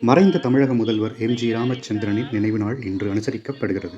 மறைந்த தமிழக முதல்வர் எம்.ஜி. ராமச்சந்திரனின் நினைவு நாள் இன்று அனுசரிக்கப்படுகிறது.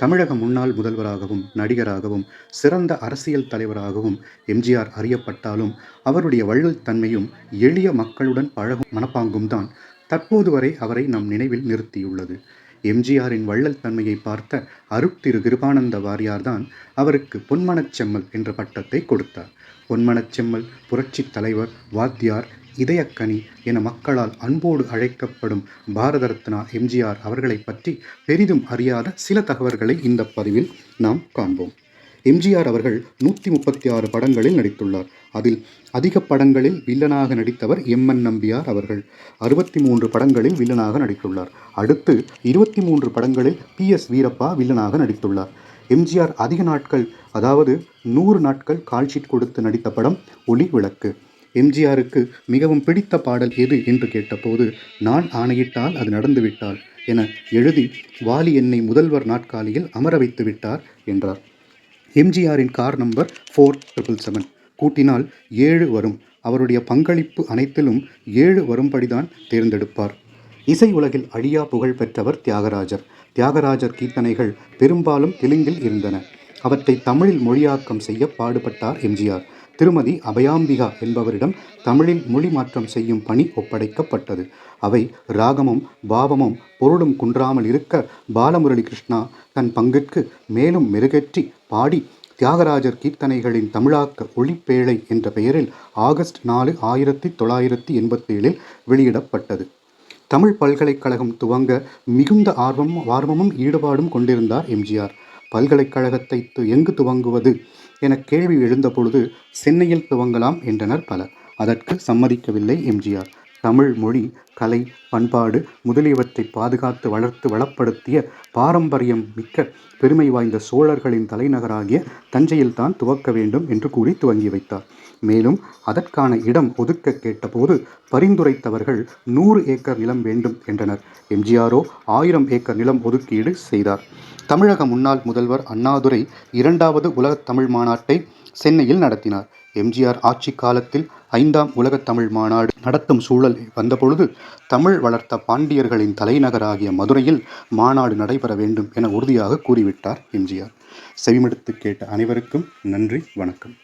தமிழக முன்னாள் முதல்வராகவும், நடிகராகவும், சிறந்த அரசியல் தலைவராகவும் எம்.ஜி.ஆர். அறியப்பட்டாலும், அவருடைய வள்ளல் தன்மையும், எளிய மக்களுடன் பழகும் மனப்பாங்கும் தான் தற்போது வரை அவரை நம் நினைவில் நிறுத்தியுள்ளது. எம்.ஜி.ஆரின் வள்ளல் தன்மையை பார்த்த அருட்திரு கிருபானந்த வாரியார் தான் அவருக்கு பொன்மனச் செம்மல் என்ற பட்டத்தை கொடுத்தார். பொன்மனச் செம்மல், புரட்சித் தலைவர், வாத்தியார், இதயக்கனி என மக்களால் அன்போடு அழைக்கப்படும் பாரத ரத்னா எம்.ஜி.ஆர். அவர்களை பற்றி பெரிதும் அறியாத சில தகவல்களை இந்த பதிவில் நாம் காண்போம். எம்.ஜி.ஆர். அவர்கள் 136 படங்களில் நடித்துள்ளார். அதில் அதிக படங்களில் வில்லனாக நடித்தவர் எம்.என். நம்பியார் அவர்கள். 63 படங்களில் வில்லனாக நடித்துள்ளார். அடுத்து 23 படங்களில் பி.எஸ். வீரப்பா வில்லனாக நடித்துள்ளார். எம்.ஜி.ஆர். அதிக நாட்கள், அதாவது 100 நாட்கள் கால்ஷீட் கொடுத்து நடித்த படம் ஒளி விளக்கு. எம்.ஜி.ஆருக்கு மிகவும் பிடித்த பாடல் எது என்று கேட்டபோது, நான் ஆணையிட்டால் அது நடந்துவிட்டால் என எழுதி வாலி என்னை முதல்வர் நாற்காலியில் அமர வைத்து விட்டார் என்றார். எம்.ஜி.ஆரின் கார் நம்பர் 4777. கூட்டினால் 7 வரும். அவருடைய பங்களிப்பு அனைத்திலும் 7 வரும்படிதான் தேர்ந்தெடுப்பார். இசை உலகில் அழியா புகழ் பெற்றவர் தியாகராஜர். தியாகராஜர் கீர்த்தனைகள் பெரும்பாலும் தெலுங்கில் இருந்தன. அவற்றை தமிழில் மொழியாக்கம் செய்ய பாடுபட்டார் எம்.ஜி.ஆர். திருமதி அபயாம்பிகா என்பவரிடம் தமிழில் மொழி மாற்றம் செய்யும் பணி ஒப்படைக்கப்பட்டது. அவை ராகமும் பாவமும் பொருளும் குன்றாமல் இருக்க பாலமுரளி கிருஷ்ணா தன் பங்கிற்கு மேலும் மெருகேற்றி பாடி தியாகராஜர் கீர்த்தனைகளின் தமிழாக்க ஒளிப்பேழை என்ற பெயரில் ஆகஸ்ட் 4, 1987 வெளியிடப்பட்டது. தமிழ் பல்கலைக்கழகம் துவங்க மிகுந்த ஆர்வமும் ஈடுபாடும் கொண்டிருந்தார் எம்.ஜி.ஆர். பல்கலைக்கழகத்தை எங்கு துவங்குவது என கேள்வி எழுந்தபொழுது சென்னையில் துவங்கலாம் என்றனர் பலர். அதற்கு சம்மதிக்கவில்லை எம்.ஜி.ஆர். தமிழ் மொழி, கலை, பண்பாடு முதலியவற்றை பாதுகாத்து வளர்த்து வளப்படுத்திய பாரம்பரியம் மிக்க பெருமை வாய்ந்த சோழர்களின் தலைநகராகிய தஞ்சையில்தான் துவக்க வேண்டும் என்று கூறி துவங்கி வைத்தார். மேலும் அதற்கான இடம் ஒதுக்க கேட்டபோது பரிந்துரைத்தவர்கள் 100 ஏக்கர் நிலம் வேண்டும் என்றனர். எம்.ஜி.ஆரோ 1000 ஏக்கர் நிலம் ஒதுக்கீடு செய்தார். தமிழக முன்னாள் முதல்வர் அண்ணாதுரை 2வது உலகத் தமிழ் மாநாட்டை சென்னையில் நடத்தினார். எம்.ஜி.ஆர். ஆட்சி காலத்தில் 5ஆம் உலகத் தமிழ் மாநாடு நடத்தும் சூழல் வந்தபொழுது தமிழ் வளர்த்த பாண்டியர்களின் தலைநகராகிய மதுரையில் மாநாடு நடைபெற வேண்டும் என உறுதியாக கூறிவிட்டார் எம்.ஜி.ஆர். செவிமடுத்து கேட்ட அனைவருக்கும் நன்றி, வணக்கம்.